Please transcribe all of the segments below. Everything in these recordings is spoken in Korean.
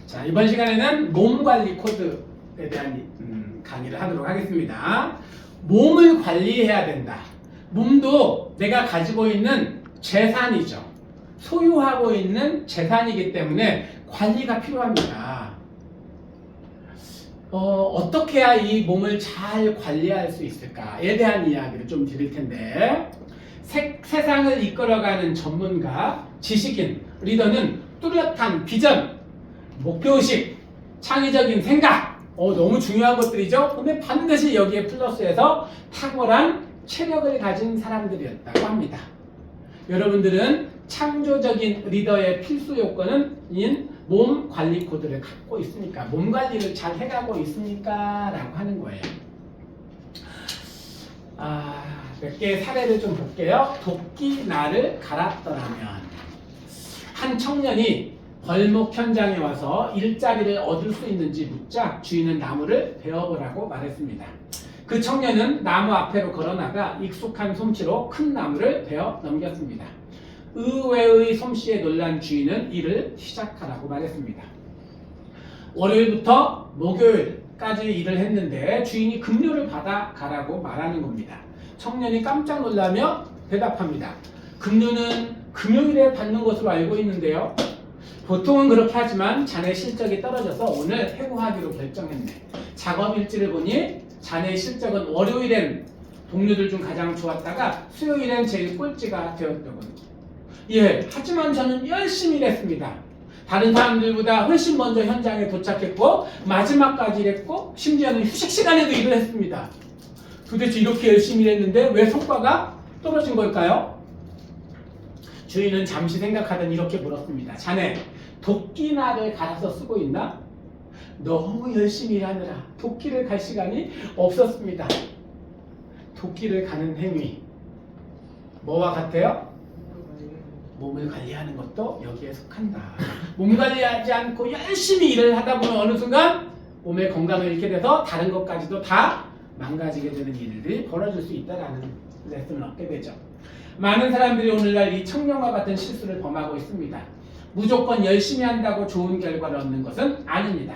자, 이번 시간에는 몸 관리 코드에 대한 강의를 하도록 하겠습니다. 몸을 관리해야 된다. 몸도 내가 가지고 있는 재산이죠. 소유하고 있는 재산이기 때문에 관리가 필요합니다. 어떻게 해야 이 몸을 잘 관리할 수 있을까에 대한 이야기를 좀 드릴 텐데, 세상을 이끌어가는 전문가, 지식인, 리더는 뚜렷한 비전, 목표의식, 창의적인 생각, 너무 중요한 것들이죠. 근데 반드시 여기에 플러스해서 탁월한 체력을 가진 사람들이었다고 합니다. 여러분들은 창조적인 리더의 필수 요건인 몸 관리 코드를 갖고 있으니까, 몸 관리를 잘 해가고 있으니까 라고 하는 거예요. 몇 개의 사례를 좀 볼게요. 도끼날을 갈았더라면. 한 청년이 벌목 현장에 와서 일자리를 얻을 수 있는지 묻자 주인은 나무를 베어보라고 말했습니다. 그 청년은 나무 앞으로 걸어나가 익숙한 솜씨로 큰 나무를 베어 넘겼습니다. 의외의 솜씨에 놀란 주인은 일을 시작하라고 말했습니다. 월요일부터 목요일까지 일을 했는데 주인이 급료를 받아 가라고 말하는 겁니다. 청년이 깜짝 놀라며 대답합니다. 급료는 금요일에 받는 것으로 알고 있는데요. 보통은 그렇게 하지만 자네 실적이 떨어져서 오늘 해고하기로 결정했네. 작업 일지를 보니 자네 실적은 월요일엔 동료들 중 가장 좋았다가 수요일엔 제일 꼴찌가 되었더군. 예, 하지만 저는 열심히 일했습니다. 다른 사람들보다 훨씬 먼저 현장에 도착했고 마지막까지 일했고 심지어는 휴식 시간에도 일을 했습니다. 도대체 이렇게 열심히 일했는데 왜 성과가 떨어진 걸까요? 주인은 잠시 생각하더니 이렇게 물었습니다. 자네 도끼날을 갈아서 쓰고 있나? 너무 열심히 일하느라 도끼를 갈 시간이 없었습니다. 도끼를 가는 행위 뭐와 같아요? 몸을 관리하는 것도 여기에 속한다. 몸 관리하지 않고 열심히 일을 하다 보면 어느 순간 몸의 건강을 잃게 돼서 다른 것까지도 다 망가지게 되는 일들이 벌어질 수 있다는 레슨을 얻게 되죠. 많은 사람들이 오늘날 이 청년과 같은 실수를 범하고 있습니다. 무조건 열심히 한다고 좋은 결과를 얻는 것은 아닙니다.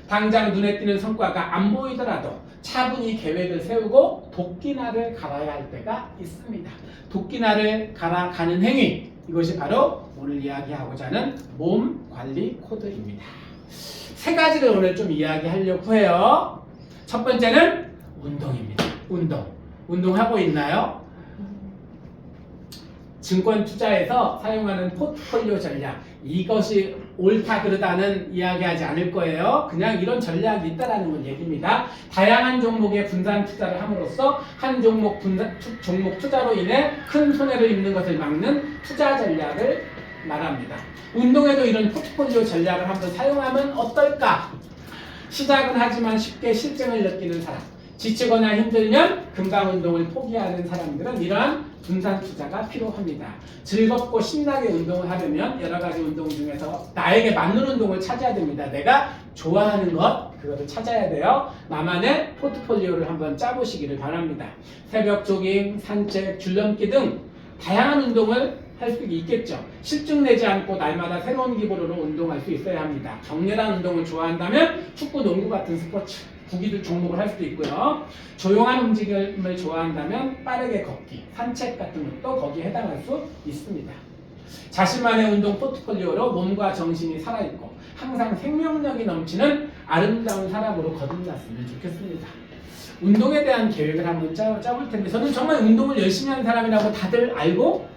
당장 눈에 띄는 성과가 안 보이더라도 차분히 계획을 세우고 도끼날을 갈아야 할 때가 있습니다. 도끼날을 갈아가는 행위, 이것이 바로 오늘 이야기하고자 하는 몸 관리 코드입니다. 세 가지를 오늘 좀 이야기하려고 해요. 첫 번째는 운동입니다. 운동하고 있나요? 증권 투자에서 사용하는 포트폴리오 전략, 이것이 옳다 그르다는 이야기하지 않을 거예요. 그냥 이런 전략이 있다라는 얘기입니다. 다양한 종목에 분산 투자를 함으로써 한 종목 투자로 인해 큰 손해를 입는 것을 막는 투자 전략을 말합니다. 운동에도 이런 포트폴리오 전략을 한번 사용하면 어떨까? 시작은 하지만 쉽게 실증을 느끼는 사람, 지치거나 힘들면 금방 운동을 포기하는 사람들은 이러한 분산 투자가 필요합니다. 즐겁고 신나게 운동을 하려면 여러 가지 운동 중에서 나에게 맞는 운동을 찾아야 됩니다. 내가 좋아하는 것, 그것을 찾아야 돼요. 나만의 포트폴리오를 한번 짜보시기를 바랍니다. 새벽 조깅, 산책, 줄넘기 등 다양한 운동을 할 수 있겠죠. 실증 내지 않고 날마다 새로운 기분으로 운동할 수 있어야 합니다. 격렬한 운동을 좋아한다면 축구, 농구 같은 스포츠, 구기들 종목을 할 수도 있고요. 조용한 움직임을 좋아한다면 빠르게 걷기, 산책 같은 것도 거기에 해당할 수 있습니다. 자신만의 운동 포트폴리오로 몸과 정신이 살아있고 항상 생명력이 넘치는 아름다운 사람으로 거듭났으면 좋겠습니다. 운동에 대한 계획을 한번 짜볼 텐데, 저는 정말 운동을 열심히 하는 사람이라고 다들 알고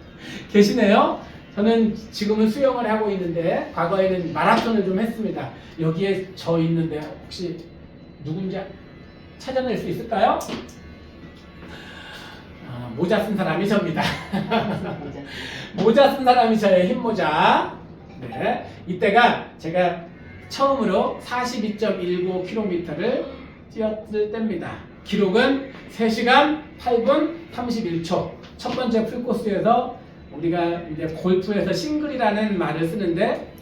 계시네요. 저는 지금은 수영을 하고 있는데 과거에는 마라톤을 좀 했습니다. 여기에 저 있는데 혹시 누군지 찾아낼 수 있을까요? 모자 쓴 사람이 접니다. 모자 쓴 사람이 저의 흰모자. 네, 이때가 제가 처음으로 42.19km를 뛰었을 때입니다. 기록은 3시간 8분 31초. 첫 번째 풀코스에서 우리가 이제 골프에서 싱글이라는 말을 쓰는데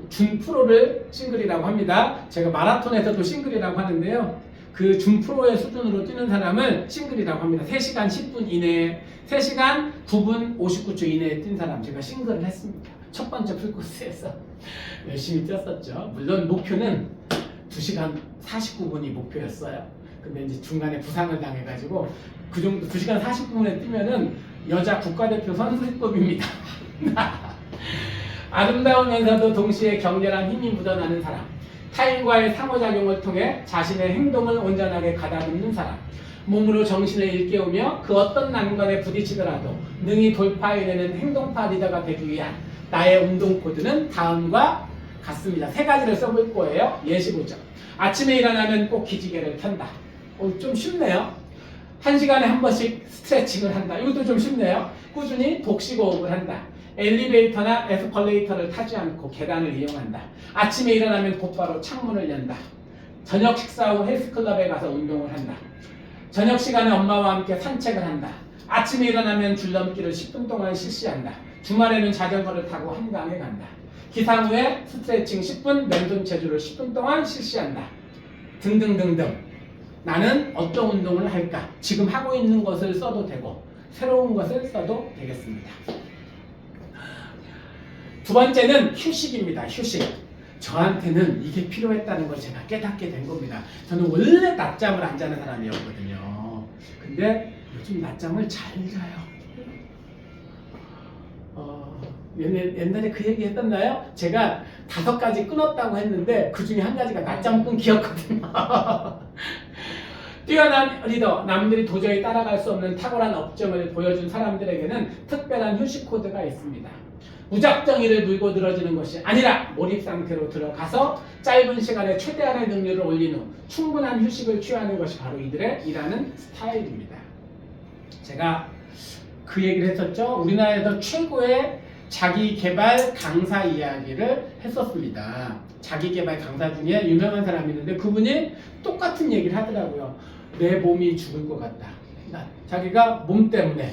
준프로를 싱글이라고 합니다. 제가 마라톤에서도 싱글이라고 하는데요. 그 준프로의 수준으로 뛰는 사람을 싱글이라고 합니다. 3시간 10분 이내에, 3시간 9분 59초 이내에 뛴 사람, 제가 싱글을 했습니다. 첫 번째 풀코스에서 열심히 뛰었었죠. 물론 목표는 2시간 49분이 목표였어요. 근데 이제 중간에 부상을 당해가지고 그 정도 2시간 49분에 뛰면은 여자 국가대표 선수급입니다. 아름다우면서도 동시에 격렬한 힘이 묻어나는 사람, 타인과의 상호작용을 통해 자신의 행동을 온전하게 가다듬는 사람, 몸으로 정신을 일깨우며 그 어떤 난관에 부딪히더라도 능히 돌파해내는 행동파 리더가 되기 위한 나의 운동 코드는 다음과 같습니다. 3가지를 써볼 거예요. 예시 보죠. 아침에 일어나면 꼭 기지개를 켠다. 좀 쉽네요. 1시간에 한 번씩 스트레칭을 한다. 이것도 좀 쉽네요. 꾸준히 복식호흡을 한다. 엘리베이터나 에스컬레이터를 타지 않고 계단을 이용한다. 아침에 일어나면 곧바로 창문을 연다. 저녁 식사 후 헬스클럽에 가서 운동을 한다. 저녁 시간에 엄마와 함께 산책을 한다. 아침에 일어나면 줄넘기를 10분 동안 실시한다. 주말에는 자전거를 타고 한강에 간다. 기상 후에 스트레칭 10분, 맨손 체조를 10분 동안 실시한다. 등등등등. 나는 어떤 운동을 할까? 지금 하고 있는 것을 써도 되고 새로운 것을 써도 되겠습니다. 두 번째는 휴식입니다. 휴식. 저한테는 이게 필요했다는 걸 제가 깨닫게 된 겁니다. 저는 원래 낮잠을 안 자는 사람이었거든요. 근데 요즘 낮잠을 잘 자요. 옛날에 그 얘기 했었나요? 제가 5가지 끊었다고 했는데 그 중에 한 가지가 낮잠 끊기였거든요. 뛰어난 리더, 남들이 도저히 따라갈 수 없는 탁월한 업적을 보여준 사람들에게는 특별한 휴식 코드가 있습니다. 무작정 일을 물고 늘어지는 것이 아니라 몰입 상태로 들어가서 짧은 시간에 최대한의 능률을 올린 후 충분한 휴식을 취하는 것이 바로 이들의 일하는 스타일입니다. 제가 그 얘기를 했었죠. 우리나라에서 최고의 자기개발 강사 이야기를 했었습니다. 자기개발 강사 중에 유명한 사람이 있는데 그분이 똑같은 얘기를 하더라고요. 내 몸이 죽을 것 같다. 자기가 몸 때문에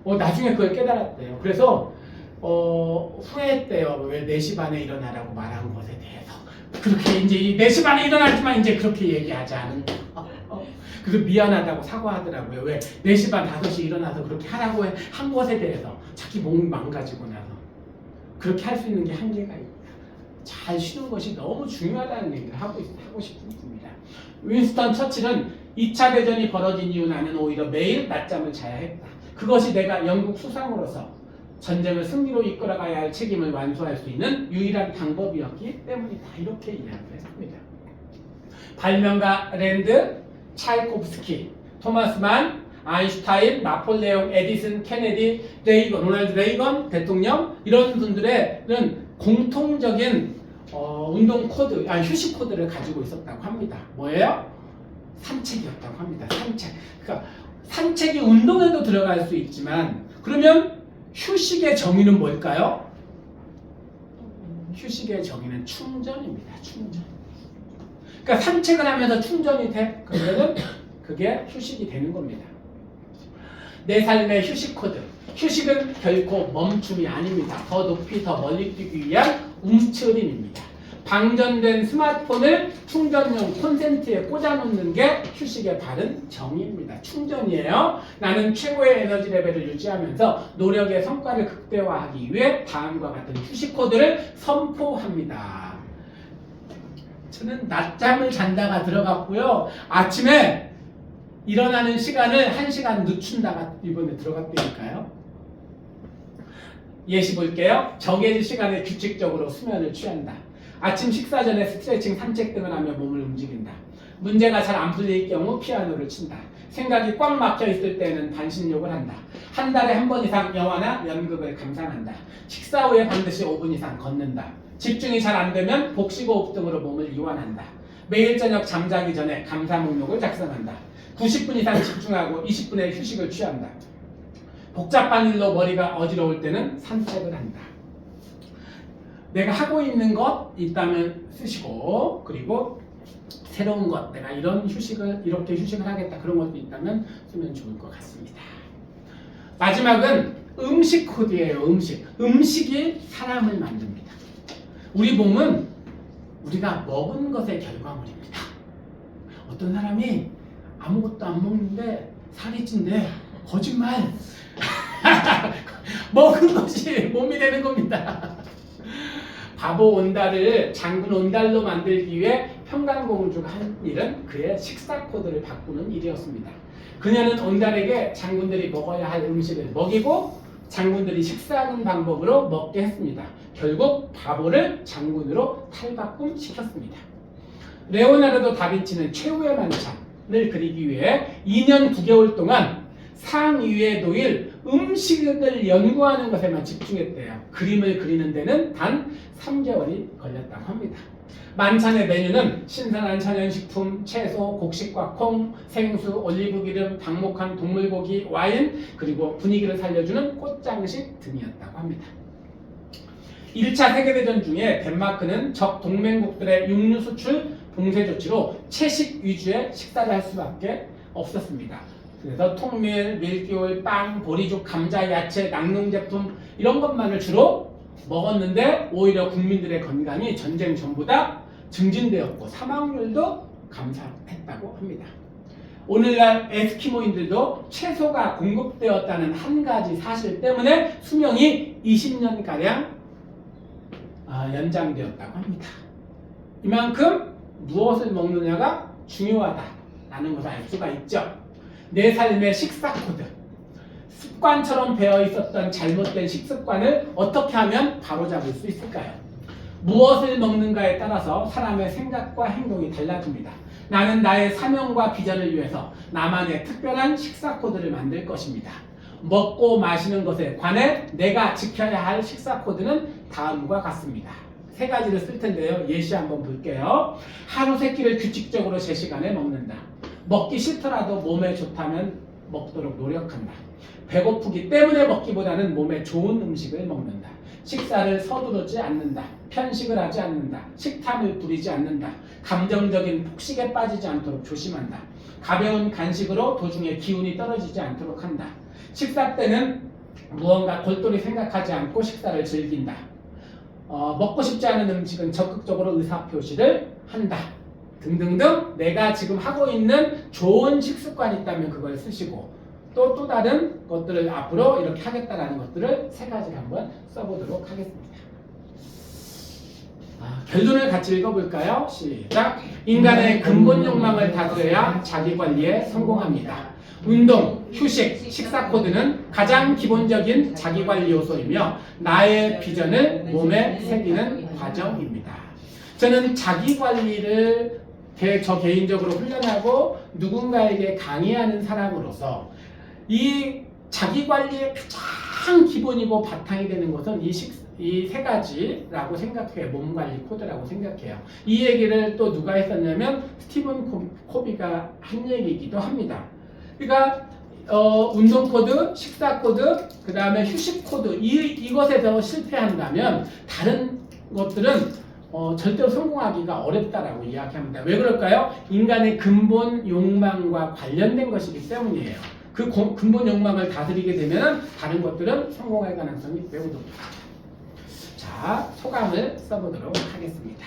나중에 그걸 깨달았대요. 그래서 후회했대요. 왜 4시 반에 일어나라고 말한 것에 대해서. 그렇게 이제 4시 반에 일어났지만 이제 그렇게 얘기하지 않은 그래서 미안하다고 사과하더라고요. 왜 4시 반 5시 일어나서 그렇게 하라고 한 것에 대해서 자기 몸이 망가지고 나서 그렇게 할 수 있는 게 한계가 있다. 잘 쉬는 것이 너무 중요하다는 얘기를 하고 싶습니다. 윈스턴 처칠은 2차 대전이 벌어진 이후 나는 오히려 매일 낮잠을 자야 했다. 그것이 내가 영국 수상으로서 전쟁을 승리로 이끌어가야 할 책임을 완수할 수 있는 유일한 방법이었기 때문이다. 이렇게 이야기를 했습니다. 발명가 랜드, 차이코프스키, 토마스 만, 아인슈타인, 나폴레옹, 에디슨, 케네디, 레이건, 로널드 레이건 대통령 이런 분들은 공통적인 운동 코드, 휴식 코드를 가지고 있었다고 합니다. 뭐예요? 산책이었다고 합니다. 산책. 그러니까 산책이 운동에도 들어갈 수 있지만 그러면 휴식의 정의는 뭘까요? 휴식의 정의는 충전입니다. 충전. 그러니까 산책을 하면서 충전이 돼. 그러면은 그게 휴식이 되는 겁니다. 내 삶의 휴식 코드. 휴식은 결코 멈춤이 아닙니다. 더 높이 더 멀리 뛰기 위한 움츠림입니다. 방전된 스마트폰을 충전용 콘센트에 꽂아놓는 게 휴식의 바른 정의입니다. 충전이에요. 나는 최고의 에너지 레벨을 유지하면서 노력의 성과를 극대화하기 위해 다음과 같은 휴식 코드를 선포합니다. 저는 낮잠을 잔다가 들어갔고요. 아침에 일어나는 시간을 1시간 늦춘다가 이번에 들어갔다니까요. 예시 볼게요. 정해진 시간에 규칙적으로 수면을 취한다. 아침 식사 전에 스트레칭, 산책 등을 하며 몸을 움직인다. 문제가 잘 안 풀릴 경우 피아노를 친다. 생각이 꽉 막혀 있을 때는 반신욕을 한다. 한 달에 한 번 이상 영화나 연극을 감상한다. 식사 후에 반드시 5분 이상 걷는다. 집중이 잘 안 되면 복식호흡 등으로 몸을 이완한다. 매일 저녁 잠자기 전에 감사 목록을 작성한다. 90분 이상 집중하고 20분의 휴식을 취한다. 복잡한 일로 머리가 어지러울 때는 산책을 한다. 내가 하고 있는 것 있다면 쓰시고, 그리고 새로운 것, 내가 이렇게 휴식을 하겠다, 그런 것도 있다면 쓰면 좋을 것 같습니다. 마지막은 음식 코드예요. 음식이 사람을 만듭니다. 우리 몸은 우리가 먹은 것의 결과물입니다. 어떤 사람이 아무것도 안 먹는데 살이 찐대. 거짓말. 먹은 것이 몸이 되는 겁니다. 바보 온달을 장군 온달로 만들기 위해 평강공주가 한 일은 그의 식사 코드를 바꾸는 일이었습니다. 그녀는 온달에게 장군들이 먹어야 할 음식을 먹이고 장군들이 식사하는 방법으로 먹게 했습니다. 결국 바보를 장군으로 탈바꿈시켰습니다. 레오나르도 다빈치는 최후의 만찬을 그리기 위해 2년 9개월 동안 상위에 놓일 음식을 연구하는 것에만 집중했대요. 그림을 그리는 데는 단 3개월이 걸렸다고 합니다. 만찬의 메뉴는 신선한 천연식품, 채소, 곡식과 콩, 생수, 올리브기름, 방목한 동물고기, 와인, 그리고 분위기를 살려주는 꽃장식 등이었다고 합니다. 1차 세계대전 중에 덴마크는 적 동맹국들의 육류 수출 봉쇄 조치로 채식 위주의 식사를 할 수밖에 없었습니다. 그래서 통밀, 밀기울, 빵, 보리죽, 감자, 야채, 낙농제품 이런 것만을 주로 먹었는데 오히려 국민들의 건강이 전쟁 전보다 증진되었고 사망률도 감소했다고 합니다. 오늘날 에스키모인들도 채소가 공급되었다는 한 가지 사실 때문에 수명이 20년가량 연장되었다고 합니다. 이만큼 무엇을 먹느냐가 중요하다라는 것을 알 수가 있죠. 내 삶의 식사 코드, 습관처럼 배어 있었던 잘못된 식습관을 어떻게 하면 바로잡을 수 있을까요? 무엇을 먹는가에 따라서 사람의 생각과 행동이 달라집니다. 나는 나의 사명과 비전을 위해서 나만의 특별한 식사 코드를 만들 것입니다. 먹고 마시는 것에 관해 내가 지켜야 할 식사 코드는 다음과 같습니다. 세 가지를 쓸 텐데요. 예시 한번 볼게요. 하루 세 끼를 규칙적으로 제 시간에 먹는다. 먹기 싫더라도 몸에 좋다면 먹도록 노력한다. 배고프기 때문에 먹기보다는 몸에 좋은 음식을 먹는다. 식사를 서두르지 않는다. 편식을 하지 않는다. 식탐을 부리지 않는다. 감정적인 폭식에 빠지지 않도록 조심한다. 가벼운 간식으로 도중에 기운이 떨어지지 않도록 한다. 식사 때는 무언가 골똘히 생각하지 않고 식사를 즐긴다. 먹고 싶지 않은 음식은 적극적으로 의사표시를 한다. 등등등 내가 지금 하고 있는 좋은 식습관이 있다면 그걸 쓰시고 또 다른 것들을 앞으로 이렇게 하겠다라는 것들을 세 가지를 한번 써보도록 하겠습니다. 결론을 같이 읽어볼까요? 시작! 인간의 근본 욕망을 다스려야 자기관리에 성공합니다. 운동, 휴식, 식사 코드는 가장 기본적인 자기관리 요소이며 나의 비전을 몸에 새기는 과정입니다. 저는 자기관리를 저 개인적으로 훈련하고 누군가에게 강의하는 사람으로서 이 자기관리의 가장 기본이고 바탕이 되는 것은 이 세 가지라고 생각해요. 몸관리 코드라고 생각해요. 이 얘기를 또 누가 했었냐면 스티븐 코비가 한 얘기이기도 합니다. 그러니까 운동 코드, 식사 코드, 그 다음에 휴식 코드 이것에서 실패한다면 다른 것들은 절대로 성공하기가 어렵다라고 이야기합니다. 왜 그럴까요? 인간의 근본 욕망과 관련된 것이기 때문이에요. 그 근본 욕망을 다스리게 되면 다른 것들은 성공할 가능성이 매우 높습니다. 자, 소감을 써보도록 하겠습니다.